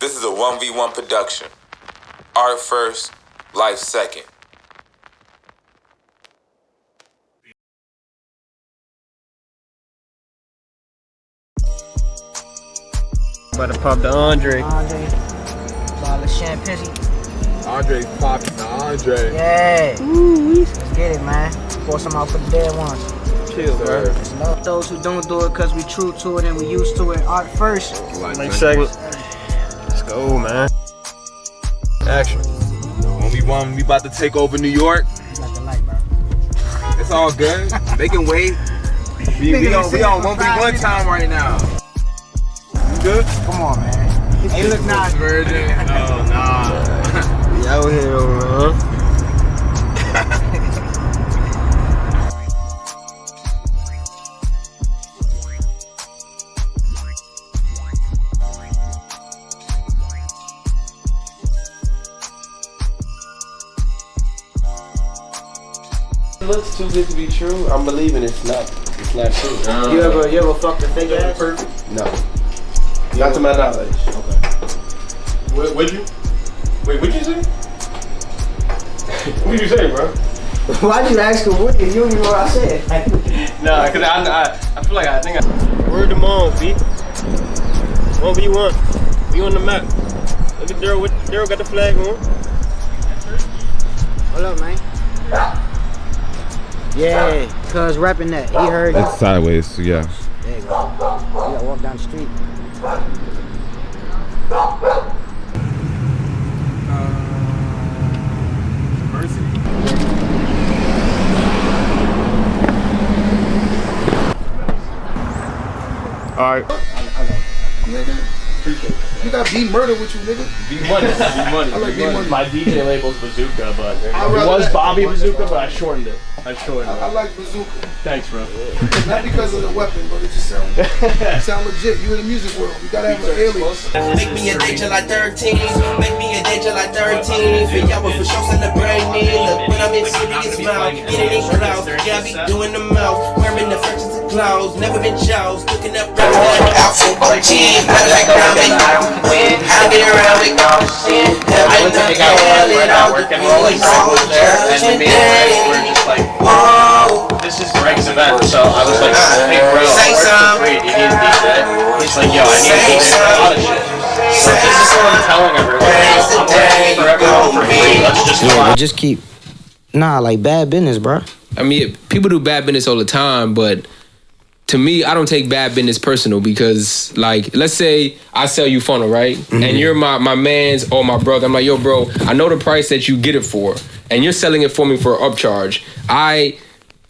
This is a 1v1 production. Art first, life second. About to pop the Andre. Bottle of champagne. Andre popping the Andre. Yeah. Ooh, Let's get it, man. Pour some out for the dead ones. chill, bro. Those who don't do it because we true to it and we used to it. Art first. Like second. Let's go, man. Action. When we about to take over New York. Like the light, bro. It's all good. They can wait. We on 1v1 time right now. You good? Come on, man. Hey, look, nice virgin. Oh, nah. We out here, man. It looks too good to be true. I'm believing it's not true. You ever fucked a fake ass? No. Not to my knowledge. Okay. What'd you say? What'd you say, bro? Why'd you ask him what? You don't even know what I said. Nah, cause I feel like I think word them on, B. 1v1. We on the map. Look at Daryl. Daryl got the flag on. Hold up, man. Yeah, cuz rapping that. He heard you. It's sideways, so yeah. There you go. You gotta walk down the street. Alright. Nigga. You got B Murder with you, nigga. B-Money. I like B-Money. My DJ label's Bazooka, but it I'd rather was that. Bobby Bazooka, but I shortened it. I like Bazooka. Thanks, bro. Not because of the weapon, but it just sound legit. You in the music world. You gotta have an alias. Make me a day till I 13. Make me a day till I 13. For y'all for sure celebrate me. Look, when I'm in serious mouth, getting in clouds. Yeah, I be doing the mouth. Wearing the fractions of clouds. Never been jaws. Looking up right now. Outfit OG. Better like around me. I get around it. I know it all the things. And we made it, we're just like, Whoa. this is Greg's event, so I was like, hey bro, Say where's the some. grade? You need a DJ? He's like, yo, I need a DJ for a lot of shit. So this is what I'm telling everyone. I'm working for everyone for free. Let's just go out. Just keep. Nah, like bad business, bro. I mean, people do bad business all the time, but to me, I don't take bad business personal because, like, let's say I sell you funnel, right? Mm-hmm. And you're my man's or my brother. I'm like, yo, bro, I know the price that you get it for, and you're selling it for me for an upcharge.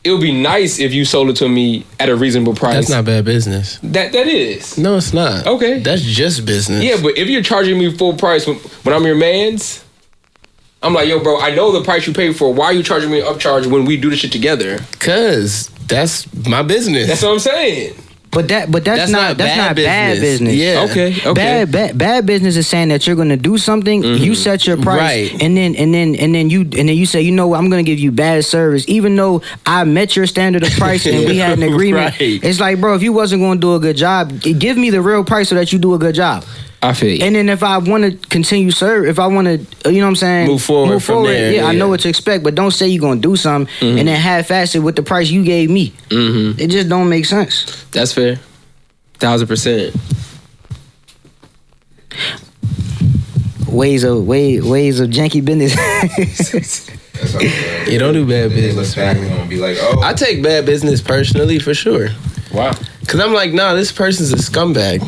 It would be nice if you sold it to me at a reasonable price. That's not bad business. That is. No, it's not. Okay. That's just business. Yeah, but if you're charging me full price when I'm your man's, I'm like, yo, bro, I know the price you paid for. Why are you charging me an upcharge when we do this shit together? Cause that's my business. That's what I'm saying. But that's not bad business. Yeah. Okay. Bad business is saying that you're gonna do something. You set your price, Right. and then you say, you know what, I'm gonna give you bad service, even though I met your standard of price and we had an agreement. Right. It's like, bro, if you wasn't gonna do a good job, give me the real price so that you do a good job. I feel you. And then if I want to continue serve, if I want to, you know what I'm saying? Move forward from there, Yeah, I know yeah. what to expect, but don't say you're going to do something and then half-ass it with the price you gave me. Mm-hmm. It just don't make sense. That's fair. 1000%. Ways of janky business. You don't do bad business. Gonna be like, oh. I take bad business personally for sure. Wow. Cause I'm like, nah, this person's a scumbag.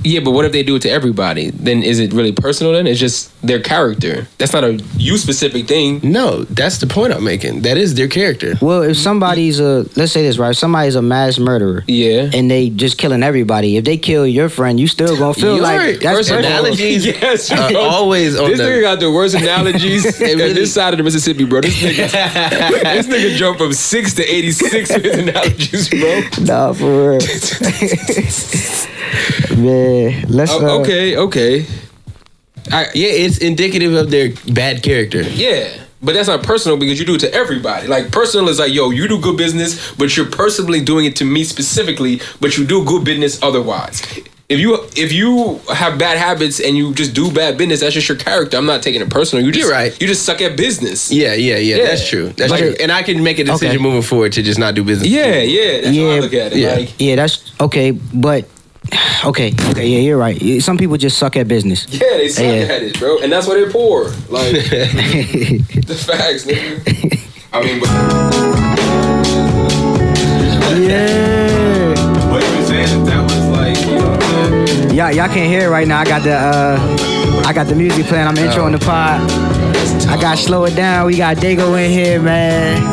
Yeah, but what if they do it to everybody? Then is it really personal then? It's just their character. That's not a you-specific thing. No, that's the point I'm making. That is their character. Well, if somebody's let's say this, right? Somebody's a mass murderer. Yeah. And they just killing everybody. If they kill your friend, you still gonna feel Your like that's worst personal. analogies Yes, are bro. always on This nigga got the worst analogies They on really- this side of the Mississippi, bro. This nigga jumped from 6 to 86 with his analogies, bro. Nah, for real. Man, let's. Okay. Yeah, it's indicative of their bad character. Yeah. But that's not personal because you do it to everybody. Like, personal is like, yo, you do good business, but you're personally doing it to me specifically, but you do good business otherwise. if you have bad habits and you just do bad business, that's just your character. I'm not taking it personal. You're right. You just suck at business. Yeah. That's true. That's true. And I can make a decision moving forward to just not do business. Yeah. That's how I look at it. Yeah, that's okay. But okay. Yeah, you're right. Some people just suck at business. Yeah, they suck at it, bro, and that's why they're poor. Like the facts, nigga. I mean, yeah. What you were saying, if that was like, you know what I'm saying? Y'all can't hear it right now. I got the music playing. I'm introing the pod. I got Slow It Down. We got DAIGEAU in here, man.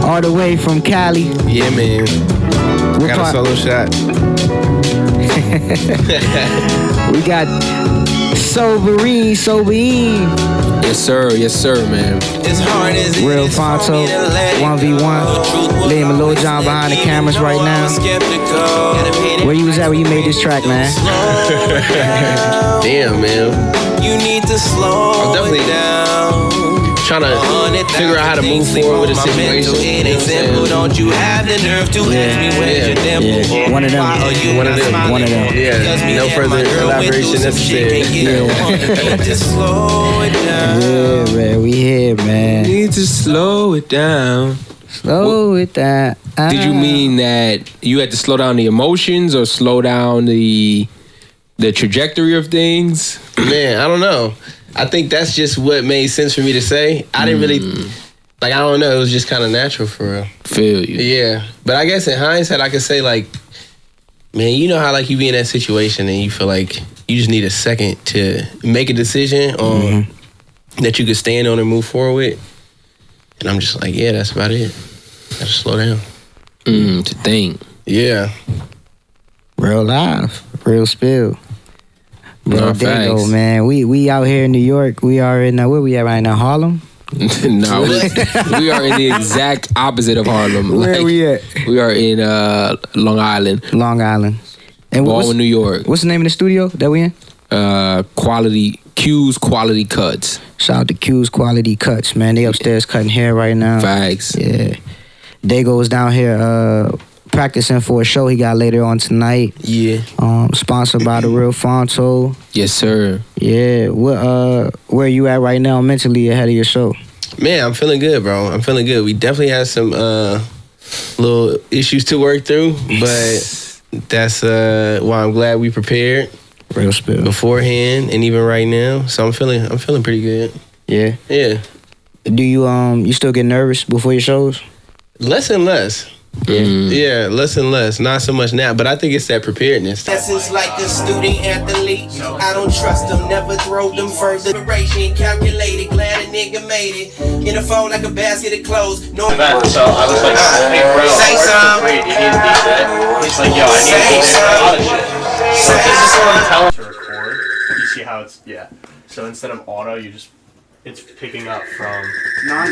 All the way from Cali. Yeah, man. I got a solo shot. We got Soberine. Yes, sir, man. As hard as it Real is Fonto, for me to let it 1v1. go. Liam and Lil Jon behind the cameras right now. Where you was at when you made this track, man? Damn, man. You need to slow it down. Trying to figure out how to move forward with a situation. It ain't simple. Don't you have the nerve to ask me where's your dimple? Yeah. One of them. Yeah. No further elaboration necessary. Just slow it down. Yeah, man. We here, man. Need to slow it down. Slow it down. Did you mean that you had to slow down the emotions or slow down the trajectory of things? Man, I don't know. I think that's just what made sense for me to say. I didn't really, like, I don't know. It was just kind of natural for real. Feel you. Yeah. But I guess in hindsight, I could say, like, man, you know how, like, you be in that situation and you feel like you just need a second to make a decision on that you could stand on and move forward with. And I'm just like, yeah, that's about it. Gotta slow down. To think. Yeah. Real live. Real spill. Bro, No, DAIGEAU, facts. man. We out here in New York. We are in, where we at right now? Harlem? No, we are in the exact opposite of Harlem. Where we at? We are in Long Island. Long Island. And Baldwin, New York. What's the name of the studio that we in? Q's Quality Cuts. Shout out to Q's Quality Cuts, man. They upstairs cutting hair right now. Facts. Yeah. DAIGEAU is down here practicing for a show he got later on tonight. Yeah. Sponsored by the Real Fonto. Yes, sir. Yeah. Where you at right now mentally ahead of your show? Man, I'm feeling good, bro. I'm feeling good. We definitely had some little issues to work through, but that's why I'm glad we prepared. Real spill. Beforehand and even right now. So I'm feeling pretty good. Yeah. Yeah. Do you still get nervous before your shows? Less and less. Yeah, less and less. Not so much now, but I think it's that preparedness. Lessons like a student athlete. I don't trust them, never throw them further. Duration calculated, glad a nigga made it. In a phone like a basket of clothes. No. So I was like, hey, bro, Say something. wait, you need to beat that? He's like, yo, I need to beat a lot of shit. So this is what I'm telling to record. You see how it's, So instead of auto, it's picking up from. No.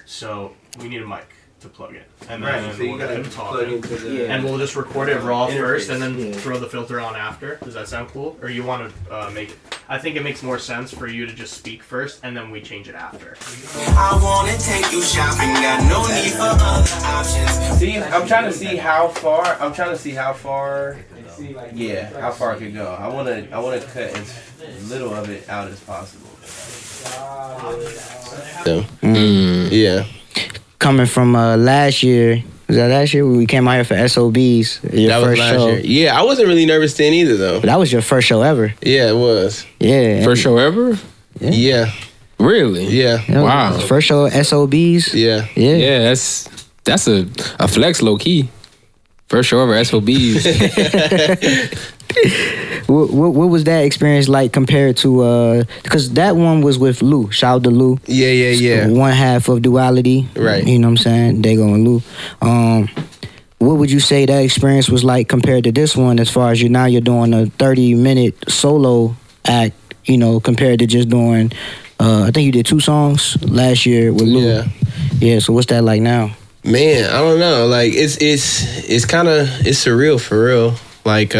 So we need a mic to plug in, and then we'll get talking, and we'll just record it raw first, and then throw the filter on after. Does that sound cool? Or you want to make it? I think it makes more sense for you to just speak first, and then we change it after. I wanna take you shopping, got no need for other options. See, I'm trying to see how far. Yeah, how far I could go. I wanna cut as little of it out as possible. So, yeah. Coming from last year, was that last year when we came out here for SOBs? Your That was first last show. year. Yeah, I wasn't really nervous then either, though. But that was your first show ever. Yeah, it was. Yeah. First show ever? Yeah. Really? Yeah. Wow. First show SOBs. Yeah. Yeah. Yeah, that's a flex, low key. First show ever, SOBs. What was that experience like compared to because that one was with Lou. Shout out to Lou. Yeah. One half of Duality. Right. You know what I'm saying? DAIGEAU and Lou. What would you say that experience was like compared to this one as far as you're doing a 30-minute solo act, compared to just doing I think you did 2 songs last year with Lou. Yeah. Yeah, so what's that like now? Man, I don't know. Like it's kind of surreal for real. Like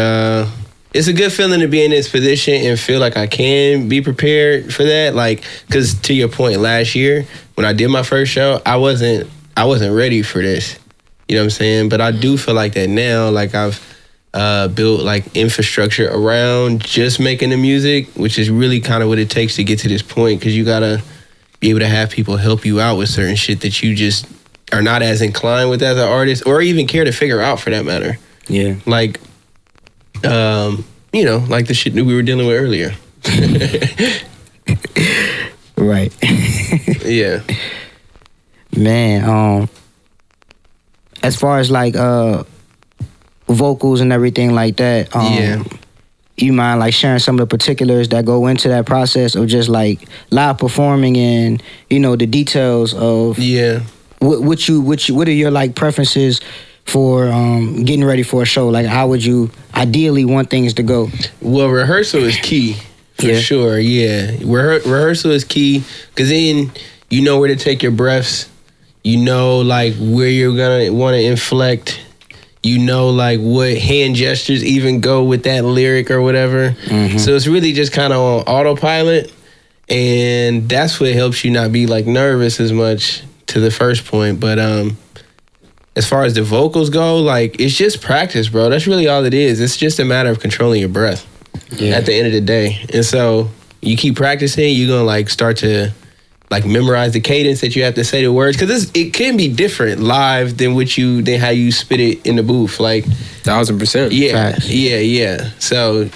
it's a good feeling to be in this position and feel like I can be prepared for that. Like, cause to your point, last year when I did my first show, I wasn't ready for this. You know what I'm saying? But I do feel like that now. Like I've built like infrastructure around just making the music, which is really kind of what it takes to get to this point, because you gotta be able to have people help you out with certain shit that you just are not as inclined with as an artist, or even care to figure out for that matter. Yeah. Like, you know, like the shit that we were dealing with earlier. Right. Yeah. Man, as far as like vocals and everything like that, Yeah. you mind like sharing some of the particulars that go into that process of just like live performing and, you know, the details of Yeah. what are your like preferences for getting ready for a show? Like, how would you ideally want things to go? Well, rehearsal is key for sure. Yeah, rehearsal is key, because then you know where to take your breaths. You know, like where you're gonna want to inflect. You know, like what hand gestures even go with that lyric or whatever. Mm-hmm. So it's really just kind of on autopilot, and that's what helps you not be like nervous as much. To the first point, but as far as the vocals go, like it's just practice, bro. That's really all it is. It's just a matter of controlling your breath at the end of the day. And so you keep practicing, you're gonna like start to like memorize the cadence that you have to say the words, because it can be different live than how you spit it in the booth. Like 1000%. Yeah, yeah. So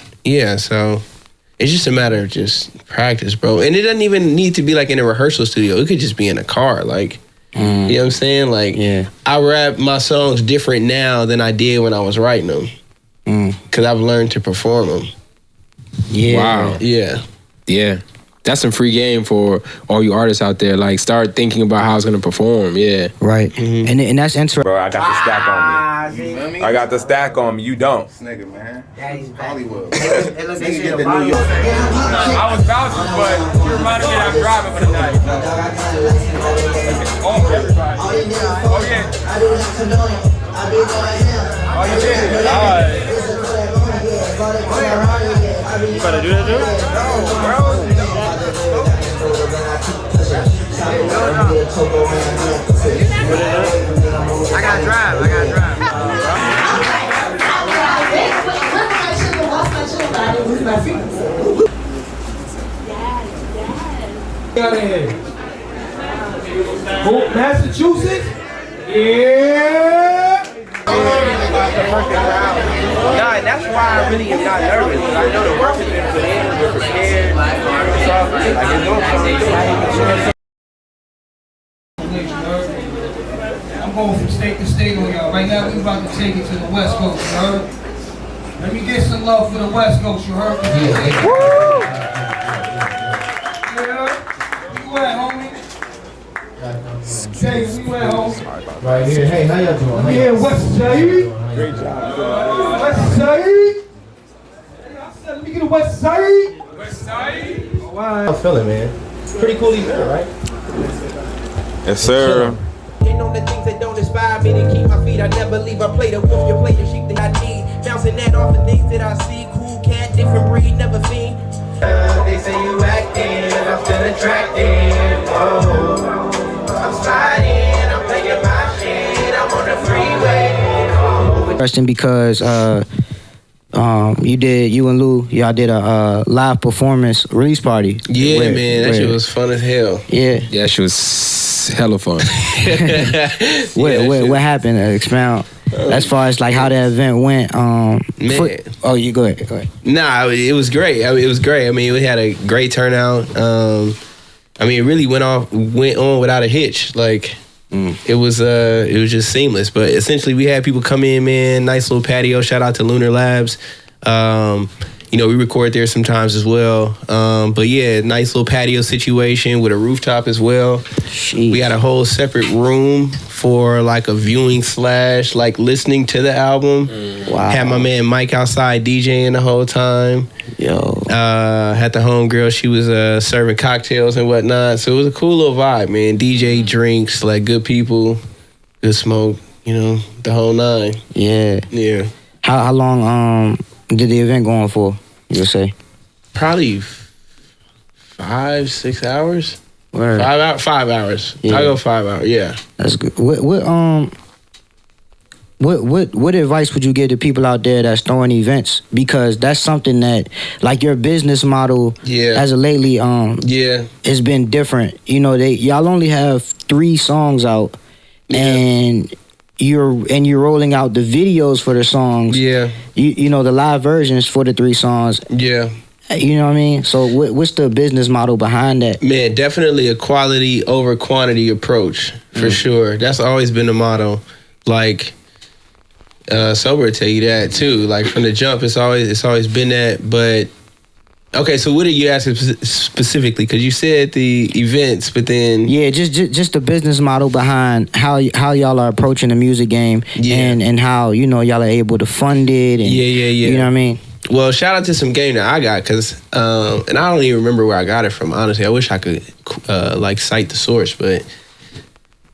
it's just a matter of just practice, bro. And it doesn't even need to be like in a rehearsal studio. It could just be in a car. Like, you know what I'm saying? Like, I rap my songs different now than I did when I was writing them. Because I've learned to perform them. Yeah. Wow. Yeah. Yeah. That's some free game for all you artists out there. Like, start thinking about how it's going to perform. Yeah. Right. Mm-hmm. And that's interesting. Bro, I got the stack on me. I got the stack on me. You don't. This nigga, man. Hollywood. I was vouching, but you reminded me that I'm driving for the night. Oh, everybody. Oh, yeah. Oh, you did? All right. You better do that, dude? No, bro. I gotta drive. Massachusetts? Yeah! Nah, that's why I really am not nervous, because I know the work has been put in, we're prepared, I'm going from state to state on y'all. Right now, we about to take it to the West Coast, you heard? Let me get some love for the West Coast, you heard? Woo! Yeah? Where you at, homie? Jay, where you at, homie? Right here. Hey, how y'all doing? We here, West Side. Great job. West Side. Let me get a West Side. West Side. All right. I'm feeling, man. Pretty cool event, right? Yes, sir. Ain't on the things that don't inspire me to keep my feet. I never leave. I play the wolf, you play the sheep that I need. Bouncing that off of things that I see. Cool cat, different breed, never fiend. They say you acting, I'm still attracting. Oh, I'm sliding, I'm playing my shit. I'm on the freeway. Interesting because you and Lou, y'all did a live performance release party. Yeah, man, that shit was fun as hell. Yeah. Yeah, she was hella fun. What happened? Expound. As far as like how that event went, man. You go ahead. Nah, it was great. It was great. I mean, we had a great turnout. I mean, it really went on without a hitch. Like, it was just seamless. But essentially, we had people come in, man. Nice little patio. Shout out to Lunar Labs. You know, we record there sometimes as well. But yeah, nice little patio situation with a rooftop as well. Jeez. We had a whole separate room for like a viewing / like listening to the album. Wow. Had my man Mike outside DJing the whole time. Yo. Had the homegirl, she was serving cocktails and whatnot. So it was a cool little vibe, man. DJ drinks, like good people, good smoke, you know, the whole nine. Yeah. Yeah. How long did the event go on for, you would say? Probably 5-6 hours. Word. 5 hours. Yeah. I go 5 hours, yeah. That's good. What What advice would you give to people out there that's throwing events? Because that's something that, like, your business model as of lately, it's been different. You know, y'all only have 3 songs out, and you're rolling out the videos for the songs. Yeah, you know, the live versions for the 3 songs. Yeah. You know what I mean? So what's the business model behind that? Man, definitely a quality over quantity approach, for sure. That's always been the motto. Like, Sober will tell you that too. Like, from the jump, it's always been that. But okay, so what are you asking specifically? Because you said the events, but then just the business model behind how y'all are approaching the music game, and how, you know, y'all are able to fund it. And, you know what I mean? Well, shout out to some game that I got, because and I don't even remember where I got it from, honestly. I wish I could like cite the source, but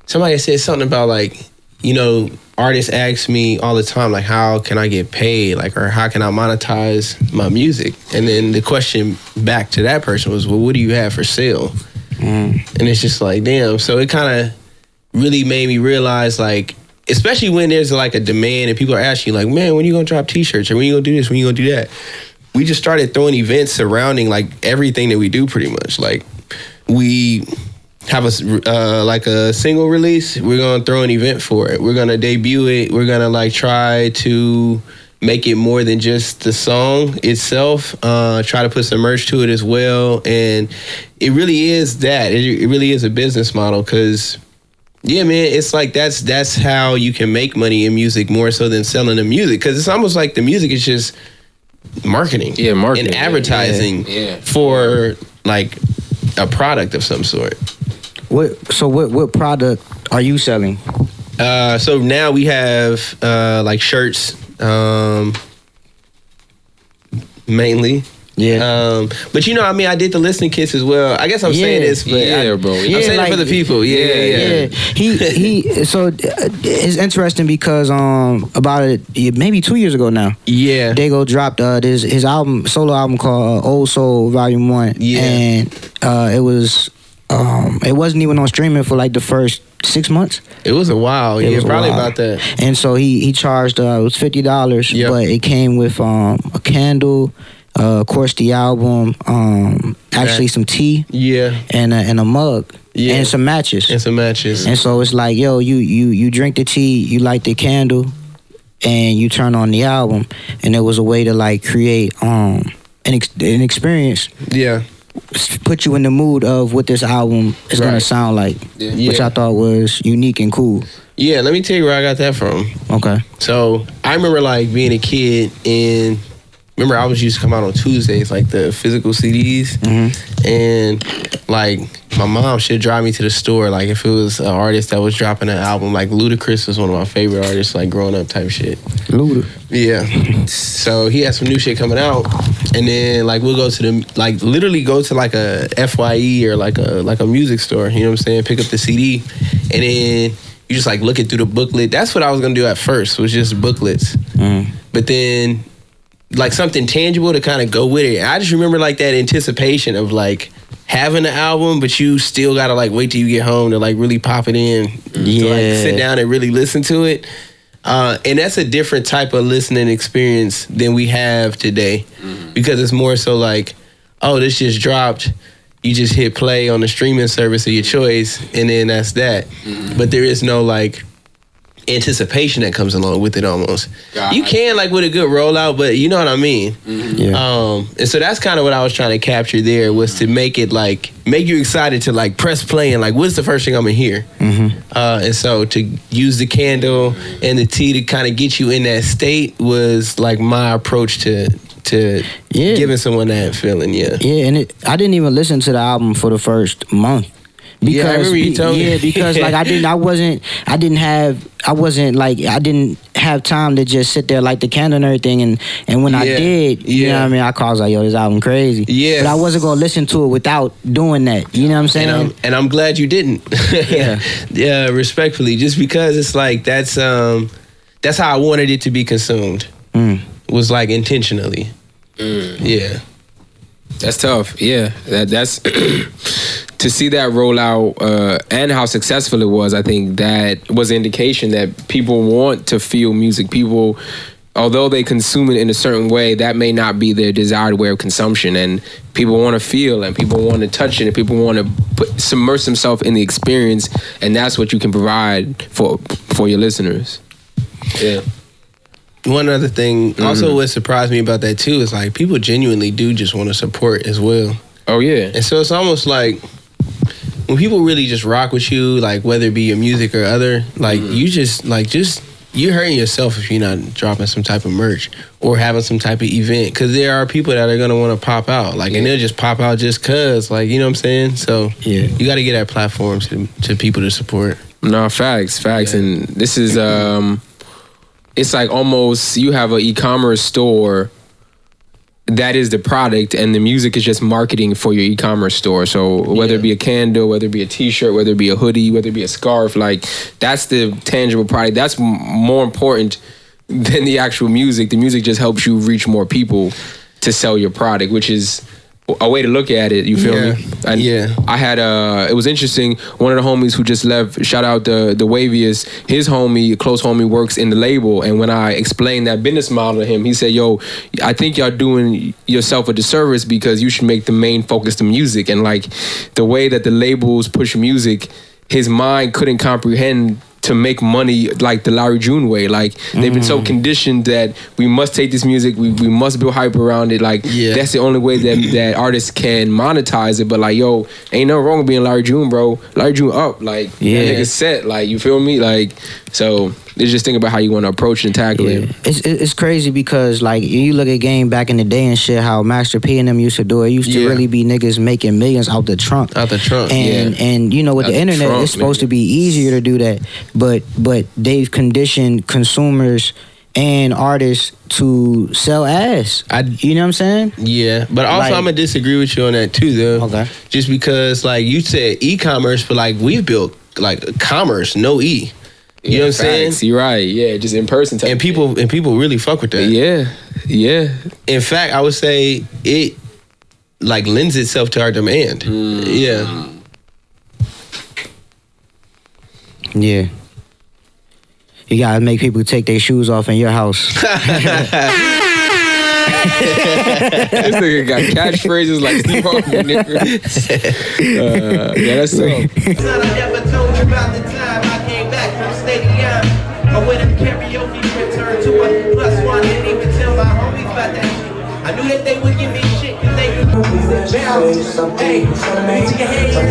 somebody said something about, like, you know, artists ask me all the time, like, how can I get paid, like, or how can I monetize my music? And then the question back to that person was, well, what do you have for sale? And it's just like, damn. So it kind of really made me realize, like, especially when there's like a demand and people are asking you, like, man, when you gonna drop t-shirts, or when you gonna do this, when you gonna do that? We just started throwing events surrounding, like, everything that we do, pretty much. Like, we have a single release, we're gonna throw an event for it. We're gonna debut it. We're gonna, like, try to make it more than just the song itself. Try to put some merch to it as well. And it really is that. It really is a business model, because yeah, man, it's like that's how you can make money in music, more so than selling the music, because it's almost like the music is just marketing, and advertising for, like, a product of some sort. What product are you selling? So now we have like shirts, mainly. Yeah. But you know, I mean, I did the listening kits as well. I guess I'm saying this, but bro. I'm saying it for the people. Yeah. He so it's interesting because about maybe 2 years ago now. Yeah. DAIGEAU dropped his solo album called Old Soul Volume 1. Yeah. And it wasn't even on streaming for like the first 6 months. It was a while. Yeah, probably about that. And so he charged it was $50, but it came with a candle. Of course, the album, actually some tea, and a mug, and some matches, and so it's like, yo, you drink the tea, you light the candle, and you turn on the album, and it was a way to, like, create an experience, put you in the mood of what this album is gonna sound like, which I thought was unique and cool. Yeah, let me tell you where I got that from. Okay, so I remember, like, being a kid and. Remember, I used to come out on Tuesdays, like the physical CDs, and, like, my mom should drive me to the store, like, if it was an artist that was dropping an album. Like, Ludacris was one of my favorite artists, like, growing up type shit. Luda. Yeah. So he had some new shit coming out, and then, like, we'll go to literally go to, like, a FYE or like a music store, you know what I'm saying? Pick up the CD, and then you just, like, looking through the booklet. That's what I was gonna do at first, was just booklets. But then, like, something tangible to kind of go with it. I just remember, like, that anticipation of, like, having the album, but you still gotta, like, wait till you get home to, like, really pop it in, to, like, sit down and really listen to it. And that's a different type of listening experience than we have today, because it's more so like, oh, this just dropped. You just hit play on the streaming service of your choice, and then that's that. But there is no, like, anticipation that comes along with it almost. You can, like, with a good rollout, but you know what I mean. And so that's kind of what I was trying to capture there, was to make it, like, make you excited to, like, press play and, like, what's the first thing I'm gonna hear? And so to use the candle and the tea to kind of get you in that state was, like, my approach to giving someone that feeling. And I didn't even listen to the album for the first month. Because, I remember you told me. Because, like, I didn't have time to just sit there, light the candle and everything, and when I did, you know what I mean, I was like, yo, this album crazy. But I wasn't gonna listen to it without doing that. You know what I'm saying? And I'm glad you didn't. Yeah, respectfully, just because it's like that's how I wanted it to be consumed. Was, like, intentionally. Yeah. That's tough. Yeah, that's to see that roll out and how successful it was, I think that was an indication that people want to feel music. People, although they consume it in a certain way, that may not be their desired way of consumption. And people want to feel, and people want to touch it, and people want to submerge themselves in the experience. And that's what you can provide for your listeners. Yeah. One other thing, also what surprised me about that too is like people genuinely do just want to support as well. Oh yeah. And so it's almost like when people really just rock with you, like whether it be your music or other, like you just you're hurting yourself if you're not dropping some type of merch or having some type of event, because there are people that are gonna want to pop out, like, and they'll just pop out just cause, like, you know what I'm saying? So you got to get that platform to people to support. No, facts, and this is it's like almost you have an e-commerce store that is the product, and the music is just marketing for your e-commerce store. So whether it be a candle, whether it be a t-shirt, whether it be a hoodie, whether it be a scarf, like that's the tangible product. That's more important than the actual music. The music just helps you reach more people to sell your product, which is a way to look at it. You feel me? And I had it was interesting. One of the homies who just left, shout out the Waviest, his homie, close homie, works in the label. And when I explained that business model to him, he said, yo, I think y'all doing yourself a disservice because you should make the main focus the music. And like the way that the labels push music, his mind couldn't comprehend to make money like the Larry June way. Like they've been so conditioned that we must take this music, we must build hype around it. Like that's the only way that artists can monetize it. But like, yo, ain't nothing wrong with being Larry June, bro. Larry June up, like that nigga set, like, you feel me? Like, so it's just think about how you want to approach and tackle it. It's crazy because like you look at game back in the day and shit, how Master P and them used to do it. It used to really be niggas making millions out the trunk. And you know, with the internet, it's supposed to be easier to do that. But they've conditioned consumers and artists to sell ass. You know what I'm saying? Yeah, but also like, I'm gonna disagree with you on that too, though. Okay. Just because like you said e-commerce, but like we've built like commerce, no E. You know what I'm saying? You're right. Yeah, just in person type. And people really fuck with that. Yeah. In fact, I would say it like lends itself to our demand. Yeah. You gotta make people take their shoes off in your house. This nigga got catchphrases like Steve Harvey, nigga. Yeah, that's so. I never told you about the time I came back from stadium. I went to karaoke, returned to a +1. Didn't even tell my homies about that shit. I knew that they would give me shit because they could bounce. Hey, to your hands, hey,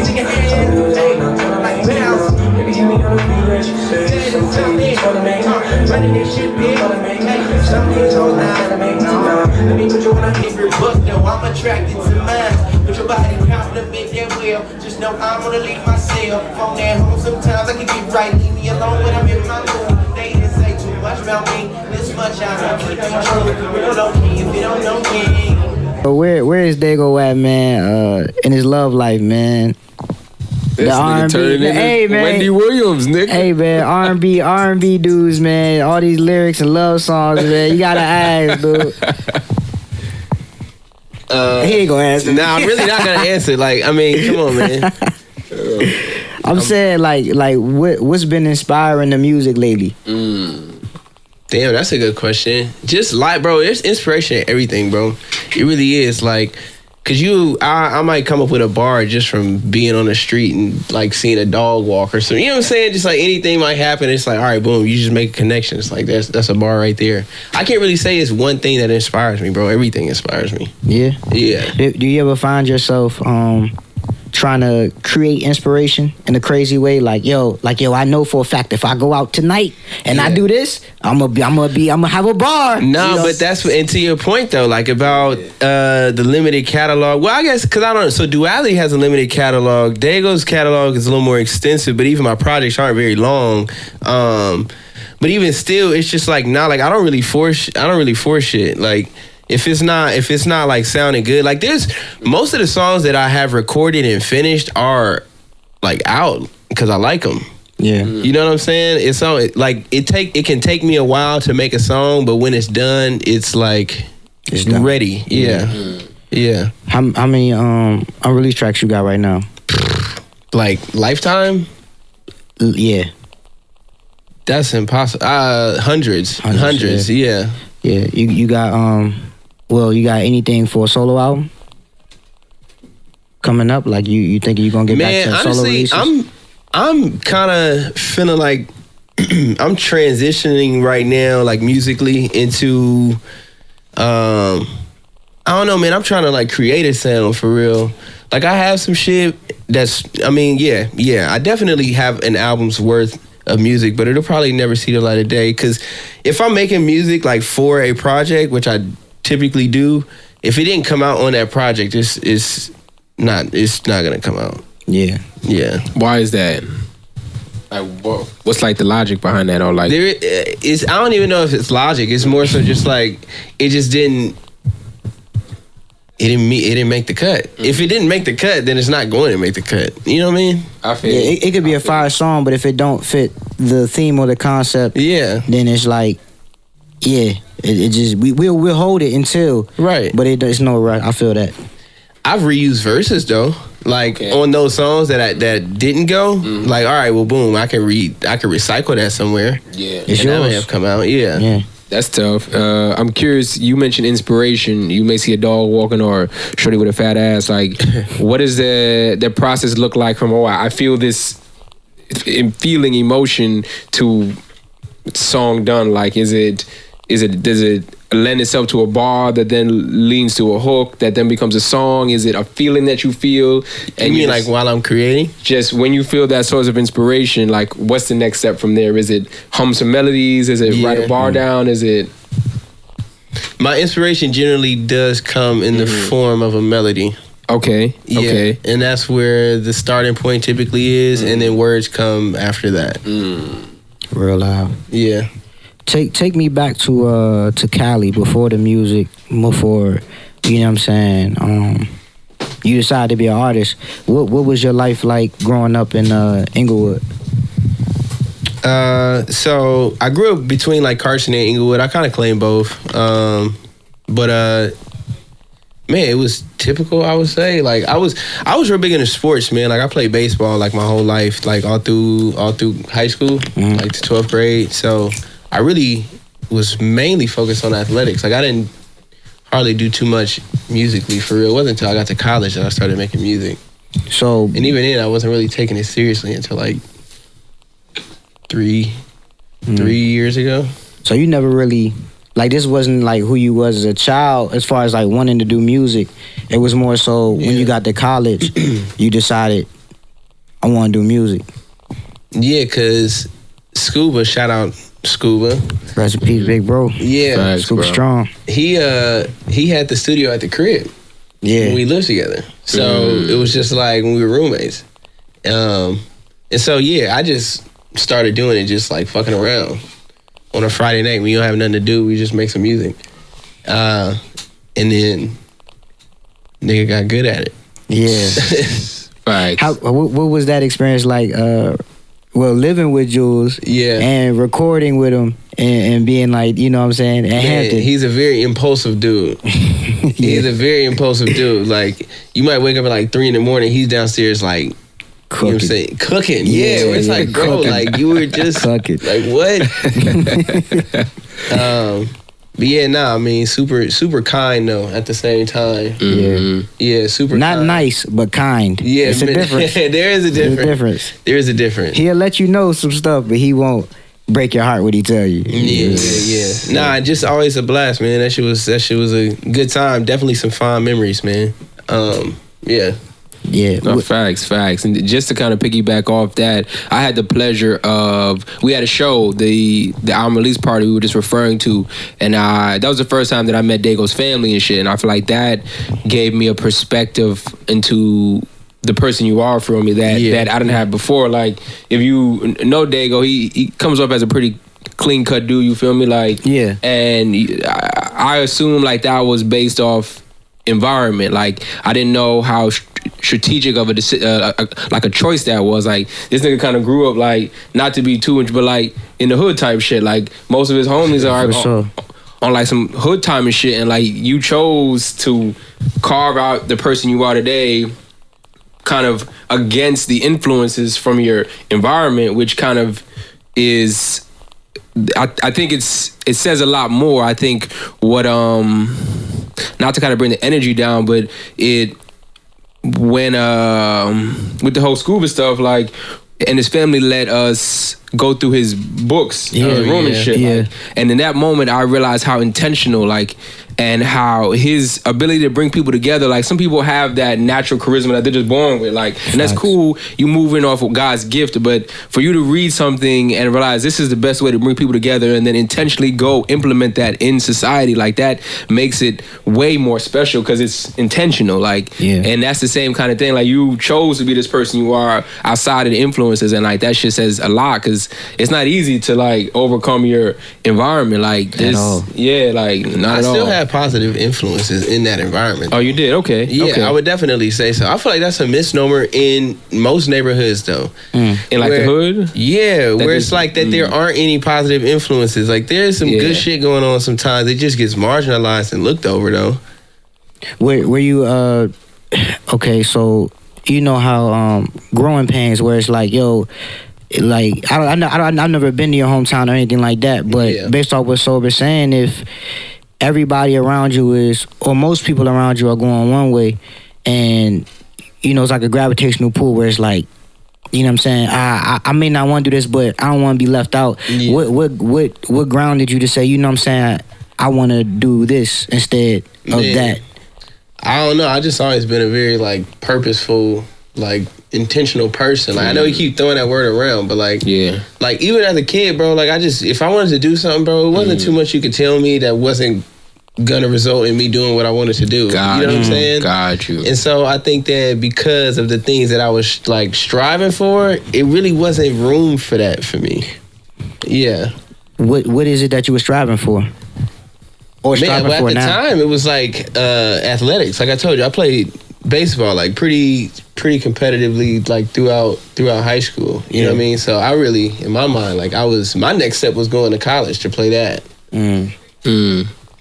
to your hands, hey, like bounce. Running this shit big, hey, some niggas all night. Let me put you on a favorite book, though I'm attracted to mine. Put your body compliment that well. Just know I'm gonna leave myself on that home. Sometimes I can get right, leave me alone when I'm in my mood. They didn't say too much about me, this much I know keep it true. Real low key if you don't know me. But where is DAIGEAU at, man? In his love life, man. This the R&B, hey man, Wendy Williams, nigga. Hey man, R&B dudes, man. All these lyrics and love songs, man. You gotta ask, dude. He ain't gonna answer. Nah, I'm really not gonna answer. Like, I mean, come on, man. I'm saying, like, what's been inspiring the music lately? Damn, that's a good question. Just like, bro, there's inspiration in everything, bro. It really is. Like, cause I might come up with a bar just from being on the street and like seeing a dog walk or something. You know what I'm saying? Just like anything might happen. It's like, all right, boom, you just make a connection. It's like that's a bar right there. I can't really say it's one thing that inspires me, bro. Everything inspires me. Yeah. Yeah. Do you ever find yourself trying to create inspiration in a crazy way? Like, yo, I know for a fact if I go out tonight and I do this, I'm gonna have a bar. No, you know? But that's and to your point though, like about the limited catalog. Well, I guess because I don't. So Duality has a limited catalog. DAIGEAU's catalog is a little more extensive, but even my projects aren't very long. But even still, it's just like I don't really force shit. Like. If it's not like sounding good, like there's most of the songs that I have recorded and finished are like out because I like them. Yeah, you know what I'm saying? It's so like it can take me a while to make a song, but when it's done, it's like it's ready. Yeah. Yeah. How many unreleased tracks you got right now? Like lifetime? Yeah. That's impossible. Hundreds, yeah. Yeah, you got you got anything for a solo album coming up? Like you think you're gonna get back to honestly, solo releases? I'm kind of feeling like I'm transitioning right now, like musically into I don't know, man. I'm trying to like create a sound for real. Like I have some shit that's, I definitely have an album's worth of music, but it'll probably never see the light of day. Because if I'm making music like for a project, which I typically do, if it didn't come out on that project, it's not gonna come out. Yeah. Why is that? Like, what's like the logic behind that? Or like, I don't even know if it's logic. It's more so just like it just didn't. It didn't make the cut. If it didn't make the cut, then it's not going to make the cut. You know what I mean? I feel it could be a fire song, but if it don't fit the theme or the concept, then it's like, it just we'll hold it until right. But it's no rush. I feel that. I've reused verses though, like on those songs that didn't go. Like, all right, well, boom, I can recycle that somewhere. Yeah, it's and yours. that may have come out. Yeah. That's tough. I'm curious, you mentioned inspiration. You may see a dog walking or shorty with a fat ass. Like, what does the process look like from, I feel this feeling emotion to song done? Like, does it lend itself to a bar that then leans to a hook that then becomes a song? Is it a feeling that you feel? And you mean like while I'm creating? Just when you feel that source of inspiration, like what's the next step from there? Is it hum some melodies? Is it write a bar down? Is it? My inspiration generally does come in the form of a melody. Okay. And that's where the starting point typically is, and then words come after that. Real loud. Yeah. Take me back to Cali before the music, before, you know what I'm saying, you decided to be an artist. What was your life like growing up in Inglewood? So I grew up between like Carson and Inglewood. I kind of claim both. But man, it was typical, I would say. Like I was real big into sports, man. Like I played baseball like my whole life, like all through high school, like to 12th grade. So I really was mainly focused on athletics. Like I didn't hardly do too much musically for real. It wasn't until I got to college that I started making music. So, and even then I wasn't really taking it seriously until like three years ago. So you never really, like this wasn't like who you was as a child as far as like wanting to do music. It was more so when you got to college, you decided, I want to do music. Yeah, because Scuba, shout out Scuba. Rest in peace, big bro. Yeah. Thanks, Scuba bro. strong. He had the studio at the crib. Yeah. When we lived together. So it was just like when we were roommates. And so yeah, I just started doing it just like fucking around. On a Friday night when you don't have nothing to do, we just make some music. And then nigga got good at it. Yeah. Right. What was that experience like? Living with Jules, and recording with him, and being like, you know what I'm saying, at Hampton. He's a very impulsive dude. He's a very impulsive dude. Like, you might wake up at like 3 a.m, he's downstairs like, cooking. You know what I'm saying? Cooking. Yeah, where it's like, bro, cooking. Like you were just cooking. Like what? But yeah, I mean, super kind though. At the same time, yeah, super. Not kind. Nice, but kind. Yeah, it's a difference. There is a difference. There is a difference. He'll let you know some stuff, but he won't break your heart when he tell you. Yeah. Nah, just always a blast, man. That shit was a good time. Definitely some fond memories, man. Yeah. Yeah. No, facts. And just to kind of piggyback off that, I had the pleasure of, we had a show, the album release party we were just referring to, and that was the first time that I met DAIGEAU's family and shit, and I feel like that gave me a perspective into the person you are for me that I didn't have before. Like, if you know DAIGEAU, he comes off as a pretty clean cut dude, you feel me? Like, yeah. And I assume like that was based off environment. Like, I didn't know how strategic of a choice that was. Like, this nigga kind of grew up like, not to be too much, but like in the hood type shit. Like, most of his homies are on like some hood time and shit, and like you chose to carve out the person you are today kind of against the influences from your environment, which kind of is, I think it says a lot more. I think what not to kind of bring the energy down, but when with the whole scuba stuff, like, and his family let us go through his books, room and shit. Yeah. Like, and in that moment, I realized how intentional, like, and how his ability to bring people together, like some people have that natural charisma that they're just born with, like, and that's cool. You moving off of God's gift, but for you to read something and realize this is the best way to bring people together, and then intentionally go implement that in society, like that makes it way more special because it's intentional, like, and that's the same kind of thing. Like you chose to be this person you are outside of the influences, and like that shit says a lot because it's not easy to like overcome your environment, like this. Like not at all. I still have positive influences in that environment. Oh, you did? Okay. Yeah, okay. I would definitely say so. I feel like that's a misnomer in most neighborhoods, though. In like the hood? Yeah, where it's like that there aren't any positive influences. Like there's some good shit going on sometimes. It just gets marginalized and looked over, though. Were you okay? So you know how growing pains, where it's like, yo, like I've never been to your hometown or anything like that, but based off what Sober's saying, if everybody around you is, or most people around you are going one way, and you know it's like a gravitational pull where it's like, you know what I'm saying, I may not want to do this, but I don't want to be left out. What grounded you to say, you know what I'm saying, I want to do this instead of that? I don't know. I just always been a very like purposeful, like intentional person. Like I know you keep throwing that word around, but like like even as a kid, bro, like if I wanted to do something, bro, it wasn't too much you could tell me that wasn't gonna result in me doing what I wanted to do. You know what I'm saying? Got you. And so I think that because of the things that I was like striving for, it really wasn't room for that for me. Yeah. What is it that you were striving for? Or striving for now? At the time, it was like athletics. Like I told you, I played baseball like pretty competitively like throughout high school. You know what I mean? So I really, in my mind, like my next step was going to college to play that.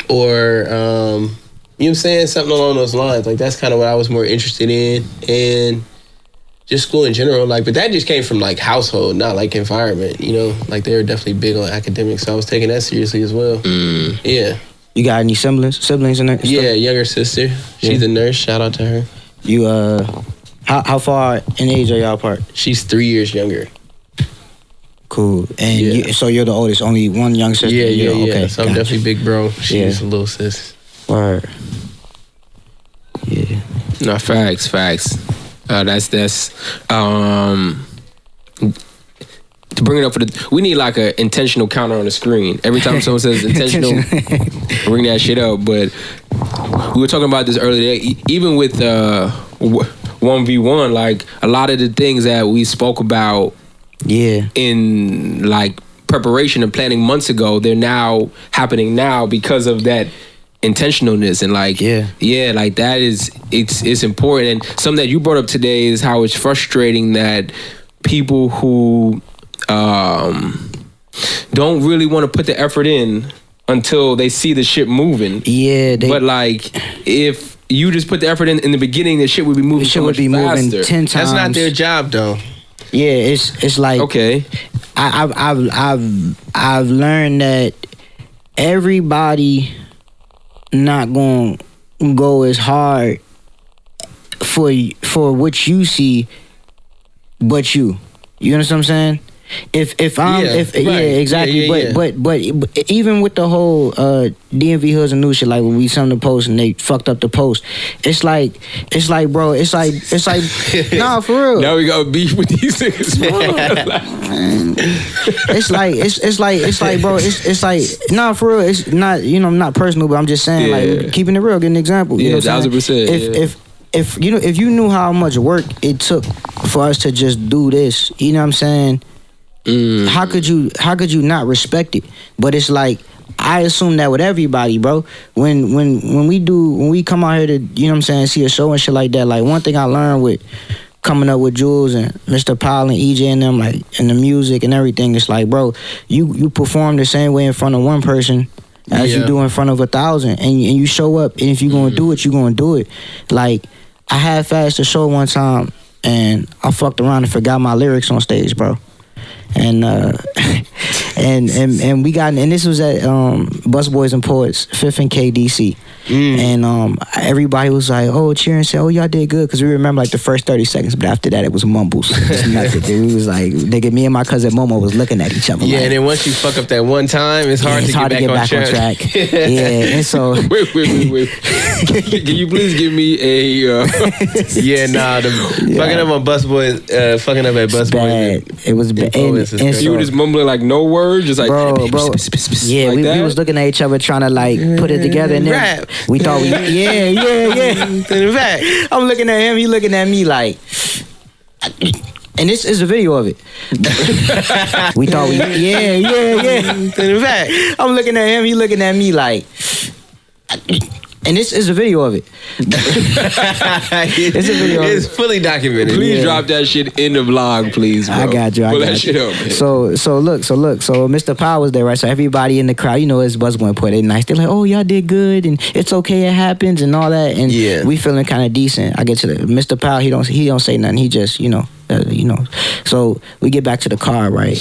Or you know what I'm saying, something along those lines. Like that's kind of what I was more interested in, and just school in general. Like, but that just came from like household, not like environment. You know, like they were definitely big on academics, so I was taking that seriously as well. Yeah. You got any siblings in there? Yeah, younger sister. She's a nurse. Shout out to her. You how far in age are y'all apart? She's 3 years younger. Cool. And so you're the oldest, only one young sister? Yeah. Okay, So I'm definitely big bro. She's a little sis. Word. Yeah. No, facts. That's to bring it up we need like an intentional counter on the screen. Every time someone says intentional, bring that shit up. But we were talking about this earlier today, even with 1v1, like a lot of the things that we spoke about in like preparation and planning months ago, they're now happening now because of that intentionalness. And like like that is it's important. And something that you brought up today is how it's frustrating that people who don't really want to put the effort in until they see the shit moving. But like if you just put the effort in the beginning, the shit would be moving so much faster. Moving 10 times. That's not their job though. Yeah, it's like, okay, I've learned that everybody not gonna go as hard for what you see, but you understand what I'm saying? Exactly. But even with the whole DMV hoods and new shit, like when we sent the post and they fucked up the post, it's like bro, it's like nah, for real. Now we got beef with these niggas. It's like bro, it's like nah, for real. It's not, you know, not personal, but I'm just saying, like, keeping it real, get an example. You know what I'm saying? If you know, if you knew how much work it took for us to just do this, you know what I'm saying? How could you not respect it? But it's like, I assume that with everybody, bro. When we come out here to, you know what I'm saying, see a show and shit like that, like one thing I learned with coming up with Jules and Mr. Powell and EJ and them, like, and the music and everything, it's like, bro, you perform the same way in front of one person as you do in front of 1,000, and you show up, and if you're gonna do it, you're gonna do it. Like, I half-assed a show one time, and I fucked around and forgot my lyrics on stage, bro. And and we got, and this was at Busboys and Poets, 5th and KDC. And everybody was like, oh, cheer and say, oh, y'all did good, because we remember like the first 30 seconds, but after that it was mumbles. Just nothing. It was like, nigga, me and my cousin Momo was looking at each other. Yeah, like, and then once you fuck up that one time, it's hard, to get back on track. Yeah, and so wait. Can you please give me a? Fucking up on Busboys, fucking up at Busboys. It was bad. And you were just mumbling like no words, just like bro. Yeah, like we was looking at each other trying to like put it together, and then rap. We thought we In fact, I'm looking at him, he looking at me like, and this is a video of it. We thought we In fact, I'm looking at him, he looking at me like, and this is a video of it. It's a video. It's fully documented. Please drop that shit in the vlog, please, bro. I got you. Pull that shit up, man. So look. So Mr. Powell was there, right? So everybody in the crowd, you know, it's Busboy Poet. They nice. They're like, oh, y'all did good, and it's okay, it happens, and all that. And we feeling kind of decent. I get to the Mr. Powell. He don't say nothing. He just, you know. So we get back to the car, right?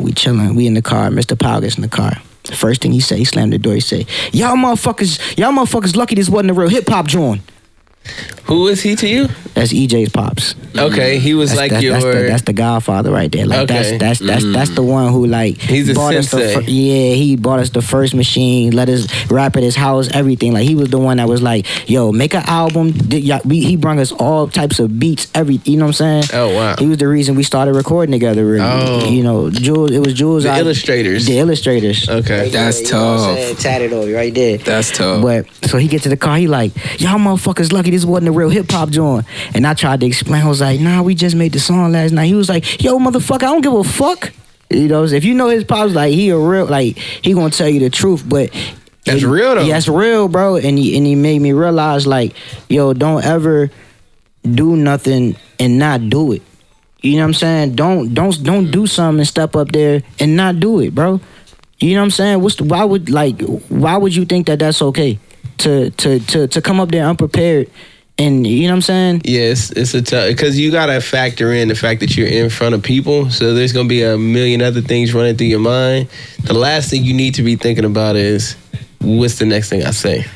We chilling. We in the car. Mr. Powell gets in the car. The first thing he said, he slammed the door. He said, y'all motherfuckers lucky this wasn't a real hip hop joint. Who is he to you? That's EJ's pops. Okay, he was that's the Godfather right there. Like that's the one who like he's a sensei. He bought us the first machine, let us rap at his house, everything. Like he was the one that was like, yo, make an album. He brought us all types of beats, you know what I'm saying? Oh wow. He was the reason we started recording together. Really. Oh. You know, Jules. It was Jules. The illustrators. The illustrators. Okay, right that's there, tough. You know tatted over right there. That's tough. But so he gets to the car, he like, y'all motherfuckers lucky this wasn't a real hip hop joint. And I tried to explain. I was like, nah, we just made the song last night. He was like, yo, motherfucker, I don't give a fuck. You know, if you know his pops, like he a real, like he gonna tell you the truth. But that's real though. Yeah, that's real, bro. And he made me realize, like, yo, don't ever do nothing and not do it. You know what I'm saying? Don't do something and step up there and not do it, bro. You know what I'm saying? Why would you think that that's okay to come up there unprepared? And you know what I'm saying? Yes, it's a tough, because you gotta factor in the fact that you're in front of people. So there's gonna be a million other things running through your mind. The last thing you need to be thinking about is, what's the next thing I say?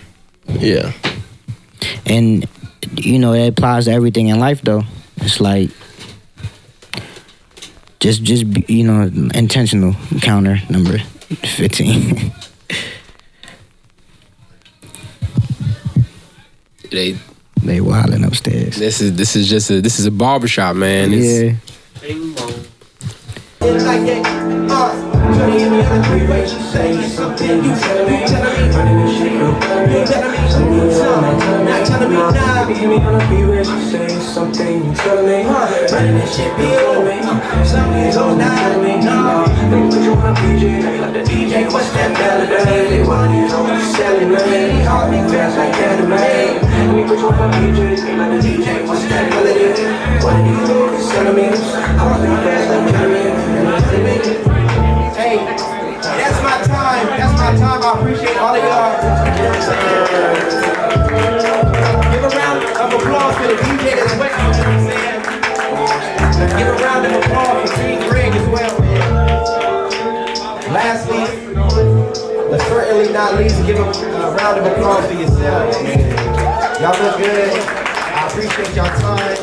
Yeah. And you know, it applies to everything in life, though. It's like just be, you know, intentional. Counter number 15. They wilding upstairs. This is a barbershop, man. Yeah. Hey, that's my time. I appreciate all of y'all. Give a round of applause for the DJ as well. Give a round of applause for King Greg as well. Lastly, but certainly not least, give a round of applause for yourselves. Y'all look good. I appreciate y'all time.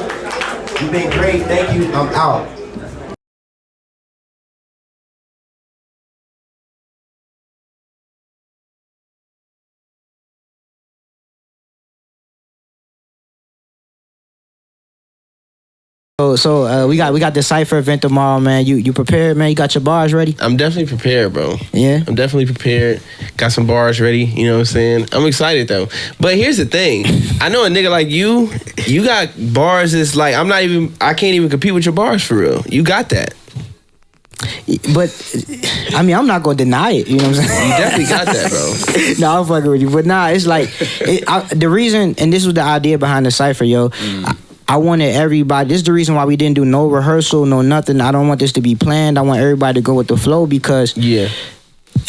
You've been great. Thank you. I'm out. So we got the Cypher event tomorrow, man. You prepared, man? You got your bars ready? I'm definitely prepared, bro. Yeah? I'm definitely prepared. Got some bars ready, you know what I'm saying? I'm excited, though. But here's the thing. I know a nigga like you got bars that's like, I can't even compete with your bars for real. You got that. But, I mean, I'm not going to deny it, you know what I'm saying? You definitely got that, bro. No, I'm fucking with you. But nah, it's like, the reason, and this was the idea behind the Cypher, yo. I wanted everybody, this is the reason why we didn't do no rehearsal, no nothing. I don't want this to be planned. I want everybody to go with the flow because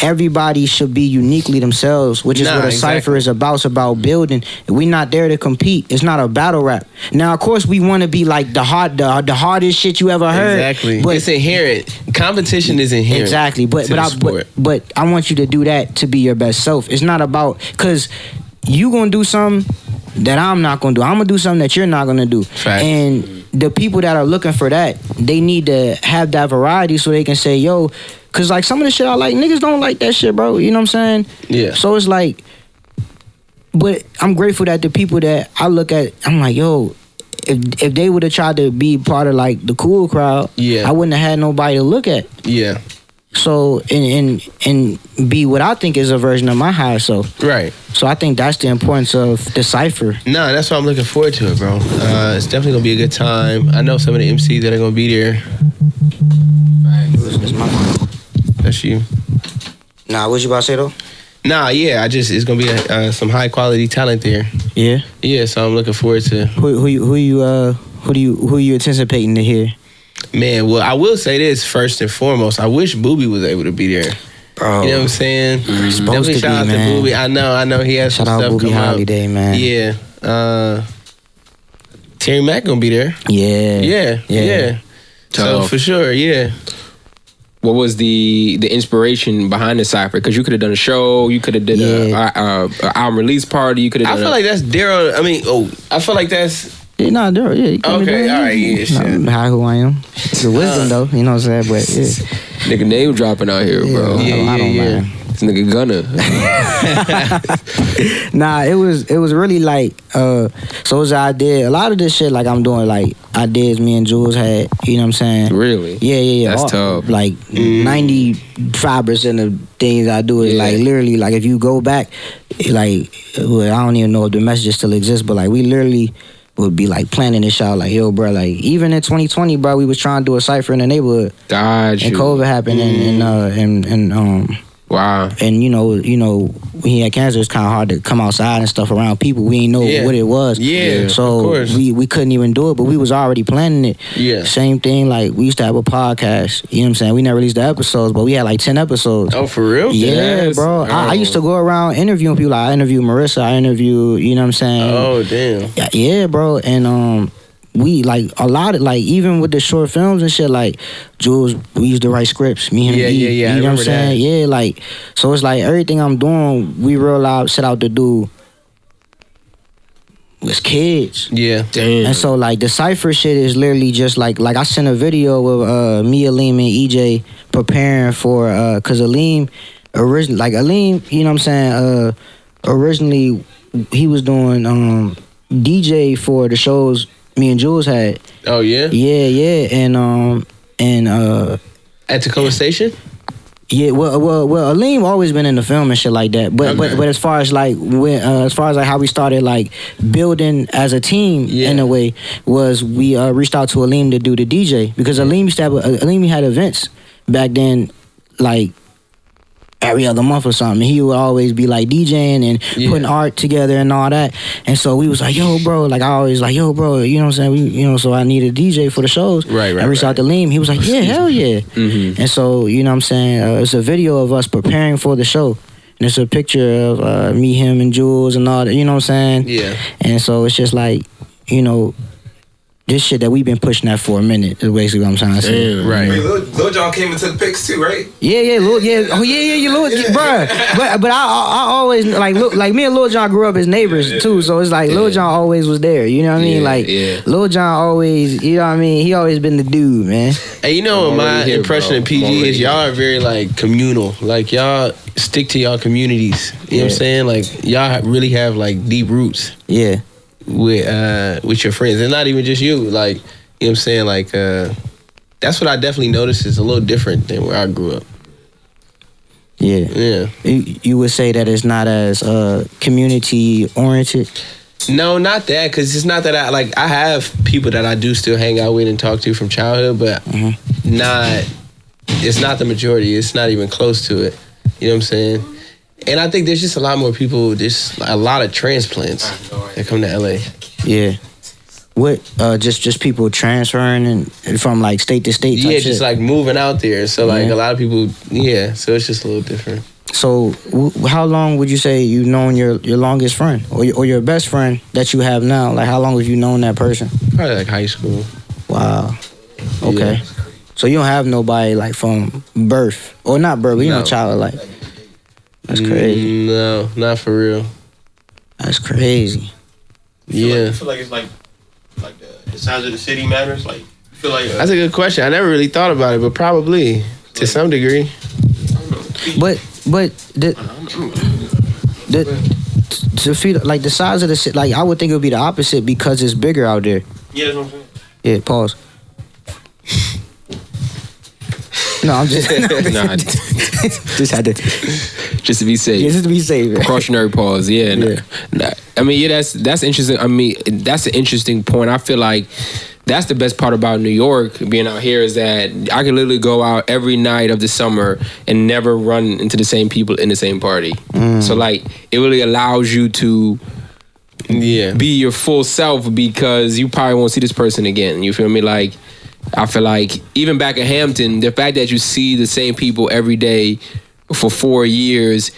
everybody should be uniquely themselves, which is what a cipher is about. It's about building. We're not there to compete. It's not a battle rap. Now, of course, we want to be like the hardest shit you ever heard. Exactly. But it's inherent. Competition is inherent. Exactly. But I want you to do that to be your best self. It's not about, because you gonna do something that I'm not gonna do. I'm gonna do something that you're not gonna do. Fact. And the people that are looking for that, they need to have that variety so they can say, yo, cause like some of the shit I like, niggas don't like that shit, bro. You know what I'm saying? Yeah. So it's like, but I'm grateful that the people that I look at, I'm like, yo, if they would have tried to be part of like the cool crowd, I wouldn't have had nobody to look at. Yeah. So and be what I think is a version of my higher self. Right. So I think that's the importance of the cipher. Nah, that's why I'm looking forward to it, bro. It's definitely gonna be a good time. I know some of the MCs that are gonna be there. It's my phone. That's you. Nah, what you about to say though? Nah, yeah, it's gonna be some high quality talent there. Yeah. Yeah, so I'm looking forward to. Who you anticipating to hear? Man, well, I will say this first and foremost. I wish Boobie was able to be there. Bro, you know what I'm saying? Supposed to shout out be, man. to Boobie. I know he has shout some out stuff Boobie come out. Holiday, man. Yeah. Terry Mack gonna be there. Yeah. So for sure, yeah. What was the inspiration behind the cipher? Because you could have done a show, you could have did a album release party, you could have. I feel like that's Daryl. I mean, I feel like that's. Yeah, nah, Daryl. Yeah. Okay, all right, yeah, shit. How who I am. It's the wisdom though, you know what I'm saying? But yeah. Nigga name dropping out here, bro. I don't mind. This nigga Gunna. Nah, it was really like so it was an idea. A lot of this shit like I'm doing like ideas me and Jules had, you know what I'm saying? Really? Yeah. That's tough. Like 95% of things I do is like literally like if you go back, like well, I don't even know if the messages still exist, but like we literally would be like planning this out like, yo, bro, like even in 2020, bro, we was trying to do a cipher in the neighborhood. And COVID happened and wow. And you know, when he had cancer, it's kind of hard to come outside and stuff around people. We didn't know what it was. Yeah. So we couldn't even do it, but we was already planning it. Yeah. Same thing, like we used to have a podcast. You know what I'm saying? We never released the episodes, but we had like 10 episodes. Oh, for real? Yeah, Yes. bro. I used to go around interviewing people. Like I interviewed Marissa. I interviewed, you know what I'm saying? Oh, damn. Yeah, bro. And we like a lot of like even with the short films and shit like Jules, we used to write scripts. Me and yeah. You know what I'm saying? Yeah, like so it's like everything I'm doing, we set out to do was kids. Yeah, damn. And so like the cipher shit is literally just like I sent a video with me, Aleem, and EJ preparing for cause Aleem Aleem, you know what I'm saying? Originally he was doing DJ for the shows me and Jules had. Oh yeah? Yeah. And at Tacoma Station? Yeah, well, Aleem always been in the film and shit like that. But as far as like how we started like building as a team in a way was we reached out to Aleem to do the DJ because Aleem had events back then like every other month or something. He would always be like DJing and putting art together and all that. And so we was like, yo, bro, like I always like, yo, bro, you know what I'm saying? So I needed a DJ for the shows. Right. I reached out to Liam. He was like, yeah, hell yeah. Mm-hmm. And so, you know what I'm saying? It's a video of us preparing for the show. And it's a picture of me, him, and Jules and all that, you know what I'm saying? Yeah. And so it's just like, you know, this shit that we've been pushing that for a minute is basically what I'm trying to say. Right. Wait, Lil Jon came and took pics too, right? Yeah. Oh yeah, Lil, bruh. But I always like me and Lil Jon grew up as neighbors too, so it's like Lil Jon always was there. You know what I mean? Like Lil Jon always, you know what I mean? He always been the dude, man. Hey, you know what my impression of PG is? Y'all are very like communal. Like y'all stick to y'all communities. You know what I'm saying? Like y'all really have like deep roots. Yeah. With your friends, and not even just you, like, you know what I'm saying, like that's what I definitely noticed is a little different than where I grew up. Yeah. You would say that it's not as community oriented? No, not that, because it's not that I have people that I do still hang out with and talk to from childhood, but it's not the majority. It's not even close to it. You know what I'm saying? And I think there's just a lot more people, there's a lot of transplants that come to LA. Yeah. What just people transferring and from like state to state type Yeah, shit? just like moving out there. So like a lot of people, so it's just a little different. So how long would you say you've known your longest friend or your best friend that you have now? Like how long have you known that person? Probably like high school. Wow. Okay. Yeah. So you don't have nobody like from birth or not birth, but you know, child like. That's crazy. No, not for real. That's crazy. Yeah. I feel like it's like the size of the city matters. Like, I feel like That's a good question. I never really thought about it, but probably to some degree. But to feel like the size of the city, like I would think it would be the opposite because it's bigger out there. Yeah, that's what I'm saying. Yeah, pause. No, I'm just Nah, just had to just to be safe. just to be safe. Man. Precautionary pause. Yeah. Nah. I mean, that's interesting. I mean, that's an interesting point. I feel like that's the best part about New York being out here is that I can literally go out every night of the summer and never run into the same people in the same party. So like, it really allows you to be your full self because you probably won't see this person again. You feel me? Like, I feel like even back in Hampton, the fact that you see the same people every day for 4 years,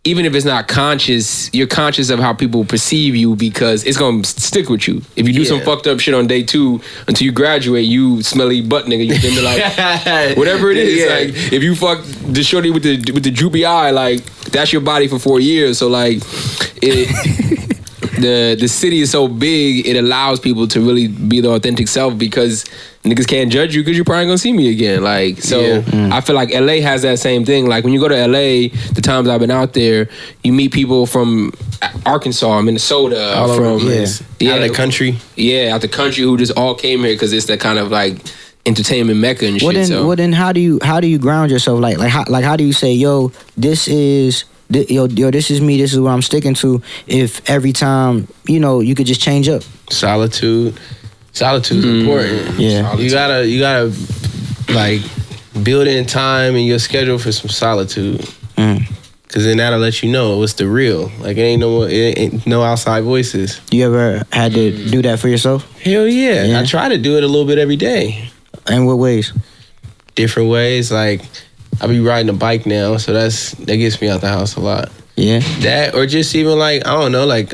even if it's not conscious, you're conscious of how people perceive you because it's gonna stick with you. If you do some fucked up shit on day 2, until you graduate, you smelly butt nigga. You feel me? Like whatever it is. Like if you fuck the shorty with the droopy eye, like that's your body for 4 years. So like the city is so big, it allows people to really be their authentic self because niggas can't judge you because you're probably gonna see me again. Like, so I feel like LA has that same thing. Like when you go to LA, the times I've been out there, you meet people from Arkansas, Minnesota, All from out of the country. Yeah, out the country who just all came here because it's that kind of like entertainment mecca and shit. Well then how do you ground yourself? Like how do you say, yo, this is this is me, this is what I'm sticking to, if every time, you could just change up? Solitude is important. Yeah. You gotta like build in time in your schedule for some solitude. Cause then that'll let you know what's the real. Like it ain't no outside voices. You ever had to do that for yourself? Hell yeah. I try to do it a little bit every day. In what ways? Different ways. Like I be riding a bike now, so that gets me out the house a lot. Yeah. That or just even like, I don't know, like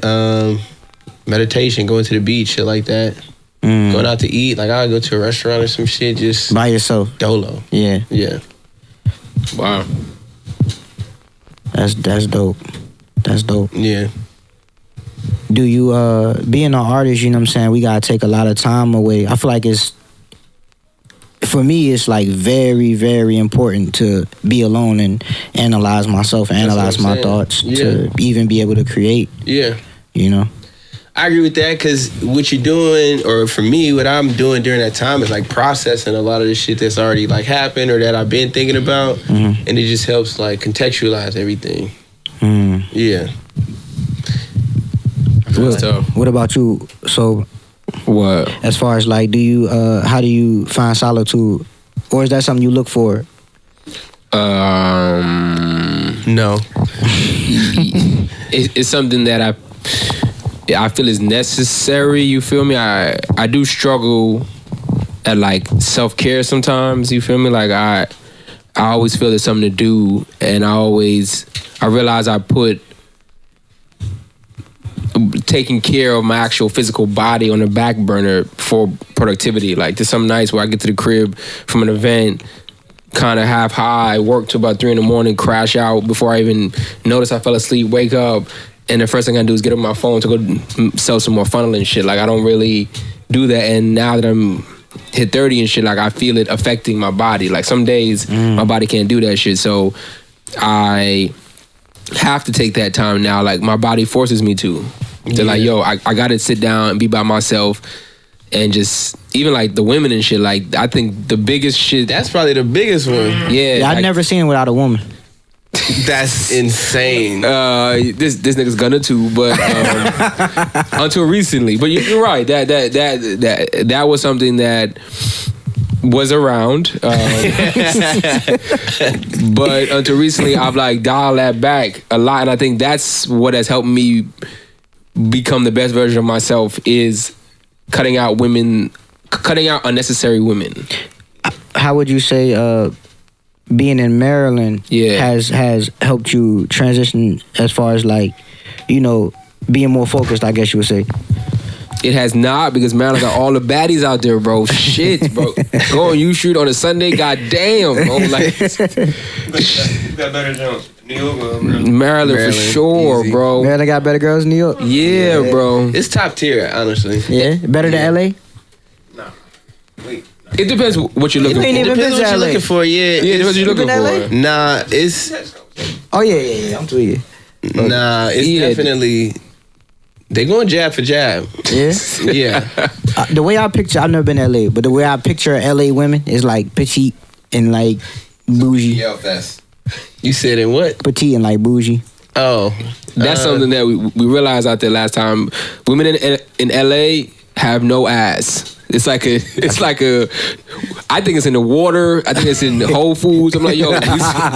meditation, going to the beach, shit like that. Going out to eat, like I'll go to a restaurant or some shit, just by yourself. Dolo. Yeah. Yeah. Wow. That's dope. That's dope. Yeah. Do you being an artist, you know what I'm saying, we gotta take a lot of time away. I feel like for me, it's like very, very important to be alone and analyze myself, analyze my thoughts to even be able to create. Yeah. I agree with that because what you're doing, or for me, what I'm doing during that time is like processing a lot of the shit that's already like happened or that I've been thinking about, and it just helps like contextualize everything. Yeah. What about you? So, what? As far as like, how do you find solitude, or is that something you look for? No. It's something that I feel is necessary. You feel me? I do struggle at like self-care sometimes. You feel me? Like I always feel there's something to do, and I realize I put taking care of my actual physical body on the back burner for productivity. Like there's some nights where I get to the crib from an event, kind of half high, work till about 3 a.m, crash out before I even notice I fell asleep, wake up, and the first thing I do is get on my phone to go sell some more funnel and shit. Like I don't really do that, and now that I'm hit 30 and shit, like I feel it affecting my body. Like some days my body can't do that shit, so I have to take that time now. Like my body forces me to. They're like, yo, I gotta sit down and be by myself, and just even like the women and shit. Like I think the biggest shit. That's probably the biggest one. Yeah, I've never seen it without a woman. That's insane. This nigga's gonna too, but until recently. But you're right. That was something that was around, but until recently, I've like dialed that back a lot, and I think that's what has helped me become the best version of myself, is cutting out unnecessary women. How would you say being in Maryland has helped you transition as far as like, you know, being more focused, I guess you would say? It has not, because Maryland got all the baddies out there, bro. Shit, bro. Go on U Street on a Sunday, goddamn, bro. Like, got better jumps. New York, Maryland for sure, easy. bro. Maryland got better girls in New York? Yeah, bro. It's top tier, honestly. Yeah? Better than LA? It depends what you're looking for. ain't even Depends been what to you're LA. looking for, yeah. Yeah, depends what you're looking been to for. Nah, it's Oh, yeah. I'm tweeting. it's Yeah. definitely they going jab for jab. Yeah? Yeah. The way I picture, I've never been to LA, but the way I picture LA women is like petite and like bougie. Yo, that's You said in what? Petite and like bougie. Oh, That's something that we realized out there last time. Women in LA have no ass. It's like a. I think it's in the water. I think it's in Whole Foods. I'm like, yo,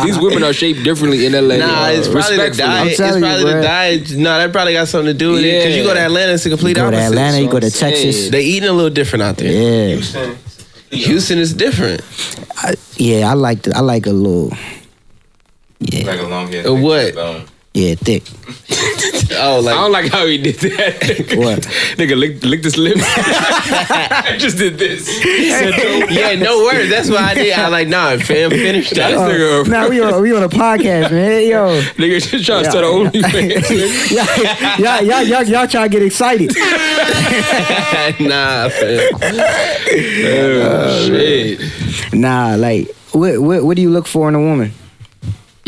these women are shaped differently in LA. Nah, it's probably the Respectfully. diet. It's telling you, probably the bruh. diet. No, that probably got something to do with it. Because you go to Atlanta, it's a complete You go to opposite. Atlanta, you go to That's what I'm Texas. saying. They eating a little different out there. Yeah. Houston is different. I like a little. Yeah. like a long hair. What? Yeah, thick. Oh, I like don't like how he did that. What? Nigga licked his lip. I just did this. He said, no. yeah, no words. That's what I did. I like, nah, fam, finish that. This nigga, Nah, we on a podcast, man. Yo. nigga just trying to start an OnlyFans. Y'all trying to get excited. Nah, fam. Shit. Nah, like, what do you look for in a woman?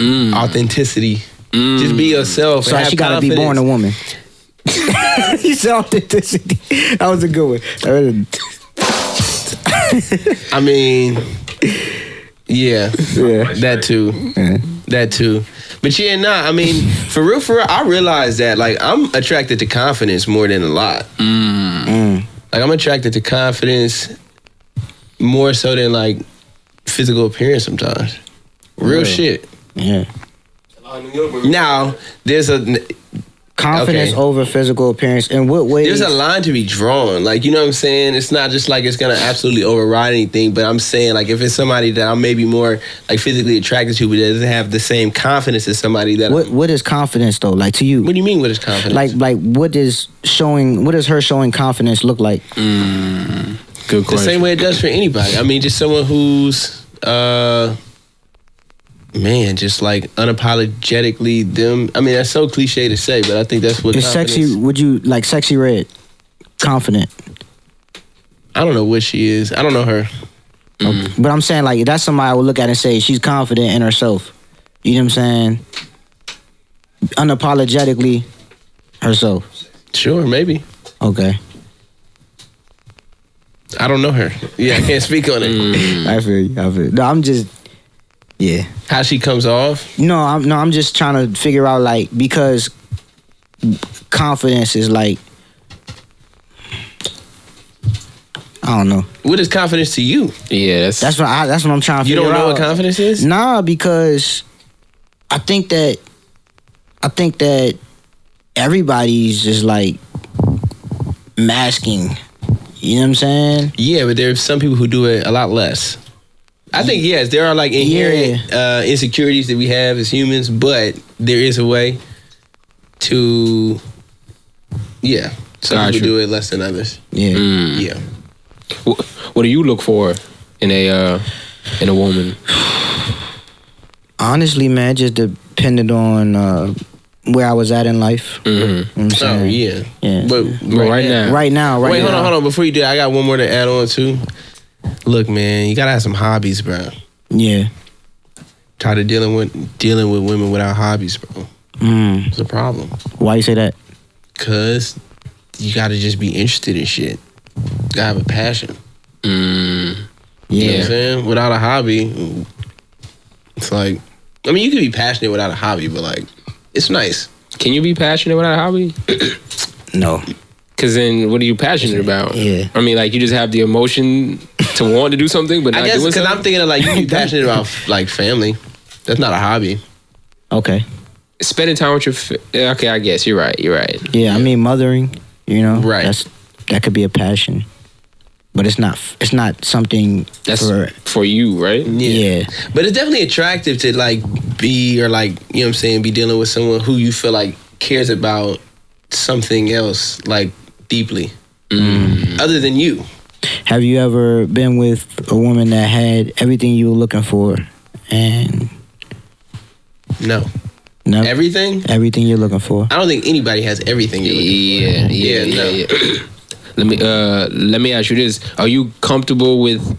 Authenticity. Just be yourself. So and she have gotta be born a woman. He said authenticity. That was a good one. I mean, yeah, that too. That too. But yeah, nah, I mean, for real, I realized that, like, I'm attracted to confidence more than a lot. Like, I'm attracted to confidence more so than, like, physical appearance sometimes. Real shit. Yeah. Now, there's a Confidence over physical appearance. In what ways? there's a line to be drawn. Like, you know what I'm saying? It's not just like it's gonna absolutely override anything, but I'm saying, like, if it's somebody that I'm maybe more like physically attracted to, but doesn't have the same confidence as somebody that What is confidence though? Like to you? What do you mean what is confidence? Like what does her showing confidence look like? Good the question. same way it does for anybody. I mean, just someone who's just like unapologetically them. I mean, that's so cliche to say, but I think that's what Is confidence. sexy? Would you like sexy red? Confident. I don't know what she is. I don't know her. But I'm saying like that's somebody I would look at and say she's confident in herself. You know what I'm saying? Unapologetically herself. Sure, maybe. Okay. I don't know her. Yeah, I can't speak on it. I feel you. No, I'm just yeah. How she comes off? No, I'm just trying to figure out like because confidence is like I don't know. What is confidence to you? Yeah, That's what I'm trying to You figure out. don't know what confidence is? Nah, because I think that everybody's just like masking. You know what I'm saying? Yeah, but there's some people who do it a lot less. I think, yes, there are like inherent insecurities that we have as humans, but there is a way to, some Gotcha. people do it less than others. Yeah. Yeah. What do you look for in a woman? Honestly, man, just depended on where I was at in life. Mm-hmm. You know what I'm Oh, saying? yeah. Yeah. But Right now. Right now. Wait, hold on. Before you do that, I got one more to add on too. Look, man, you gotta have some hobbies, bro. Yeah. Try to dealing with women without hobbies, bro. It's a problem. Why you say that? Cause you gotta just be interested in shit. You gotta have a passion. You know what I'm saying? Without a hobby, it's like, I mean, you can be passionate without a hobby, but like, it's nice. Can you be passionate without a hobby? No. Because then what are you passionate about? Yeah. I mean, like, you just have the emotion to want to do something, but not I guess doing because something? I'm thinking of like, you can be passionate about like family. That's not a hobby. Okay. Spending time with your... okay, I guess. You're right. Yeah, I mean mothering, you know. Right. That's that could be a passion, but it's not something That's for you, right? Yeah. But it's definitely attractive to like be, or like, you know what I'm saying, be dealing with someone who you feel like cares about something else like deeply, other than you. Have you ever been with a woman that had everything you were looking for, and No. Everything you're looking for? I don't think anybody has everything you're looking for. Yeah. Let me ask you this: are you comfortable with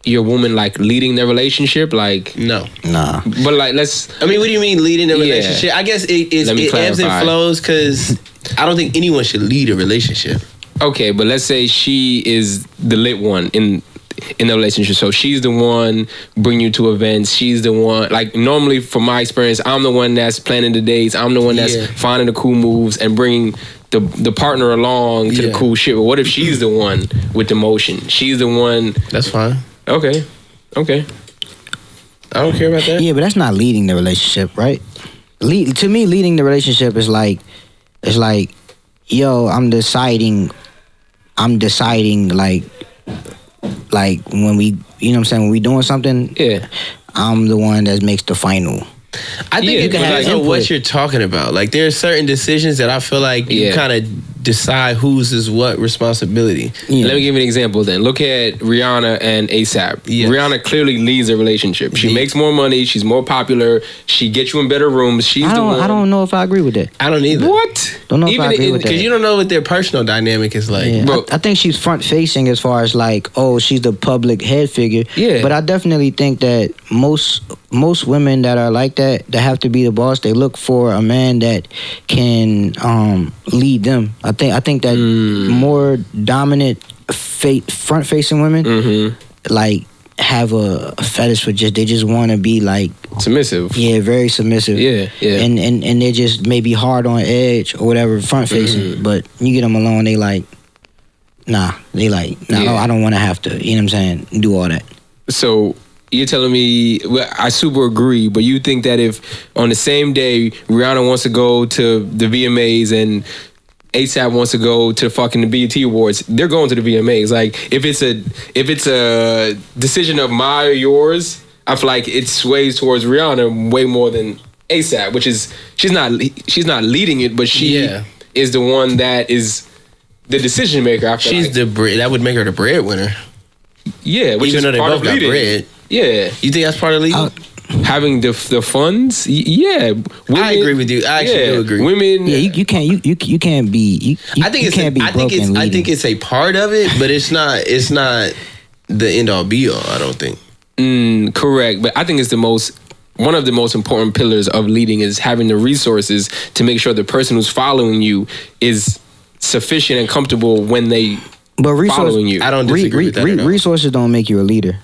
your woman like leading the relationship? Like, no. Nah. But like, I mean, what do you mean leading the relationship? I guess it ebbs and flows, because I don't think anyone should lead a relationship. Okay, but let's say she is the lit one in the relationship. So she's the one bringing you to events. She's the one, like, normally from my experience, I'm the one that's planning the dates. I'm the one that's finding the cool moves and bringing the partner along to the cool shit. But what if she's the one with the motion? She's the one. That's fine. Okay. I don't care about that. Yeah, but that's not leading the relationship, right? To me, leading the relationship is like, yo, I'm deciding like when we, you know what I'm saying, when we doing something, I'm the one that makes the final. I think it depends on what you're talking about. Like, there are certain decisions that I feel like you kind of decide whose is what responsibility. Let me give you an example then. Look at Rihanna and ASAP. Rihanna clearly leads a relationship. She makes more money. She's more popular. She gets you in better rooms. She's the one. I don't know if I agree with that. I don't either. What? Don't know if I agree with that. Because you don't know what their personal dynamic is like. Yeah. I think she's front facing as far as like, oh, she's the public head figure. Yeah. But I definitely think that most women that are like that have to be the boss, they look for a man that can lead them. I think that more dominant front facing women like have a fetish for they just want to be like submissive. Yeah, very submissive. Yeah. And they're just maybe hard on edge or whatever, front facing. But you get them alone, they like, nah. I don't want to have to, you know what I'm saying, do all that. So you're telling me, well, I super agree, but you think that if on the same day Rihanna wants to go to the VMAs and ASAP wants to go to fucking the BET Awards, they're going to the VMAs. Like, if it's a decision of my or yours, I feel like it sways towards Rihanna way more than ASAP, which is she's not leading it, but she is the one that is the decision maker. I feel she's like. That would make her the breadwinner. Yeah, which even is though they part both of got leading. bread. Yeah, you think that's part of leading? Having the funds, yeah. Women, I agree with you. I actually do agree. Women, yeah, you can't be. I think it's a part of it, but it's not the end all be all. I don't think. Correct, but I think it's one of the most important pillars of leading is having the resources to make sure the person who's following you is sufficient and comfortable when they following you. I don't disagree with that at all. Resources don't make you a leader.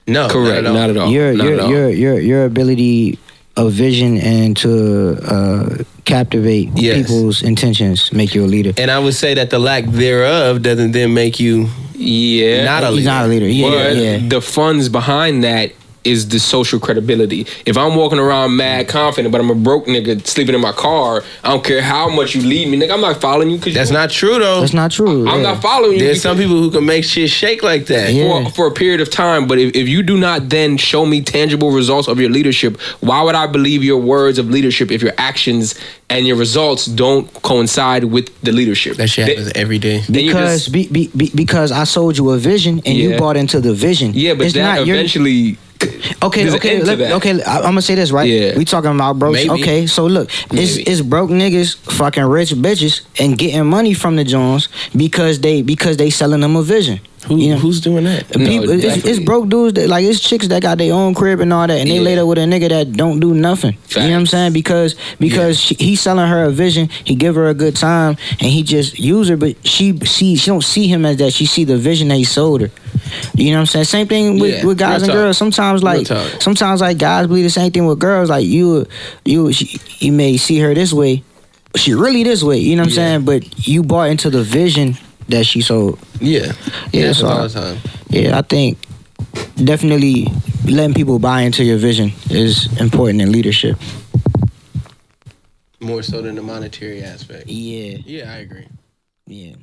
No, correct, not at all. Your ability of vision and to captivate people's intentions make you a leader. And I would say that the lack thereof doesn't then make you not a leader. He's not a leader. But the funds behind that is the social credibility. If I'm walking around mad confident, but I'm a broke nigga sleeping in my car, I don't care how much you lead me, nigga, I'm not following you. That's not true, though. That's not true. I'm not following you. There's some people who can make shit shake like that. For a period of time, but if you do not then show me tangible results of your leadership, why would I believe your words of leadership if your actions and your results don't coincide with the leadership? That shit happens every day. Because I sold you a vision and you bought into the vision. Yeah, but that eventually... Okay. I'm gonna say this, right? Yeah. We talking about broke. Maybe. Okay, so look, it's broke niggas fucking rich bitches and getting money from the Jones because they selling them a vision. Who's doing that? It's broke dudes that, like, it's chicks that got their own crib and all that, and they laid up with a nigga that don't do nothing. Facts. You know what I'm saying? Because he's selling her a vision, he give her a good time, and he just use her, but she don't see him as that. She see the vision that he sold her. You know what I'm saying? Same thing with guys and girls. Sometimes guys believe the same thing with girls. Like you may see her this way, but she really this way. You know what I'm saying? But you bought into the vision that she sold. Yeah. So all the time. Yeah, I think definitely letting people buy into your vision is important in leadership. More so than the monetary aspect. Yeah. Yeah, I agree. Yeah.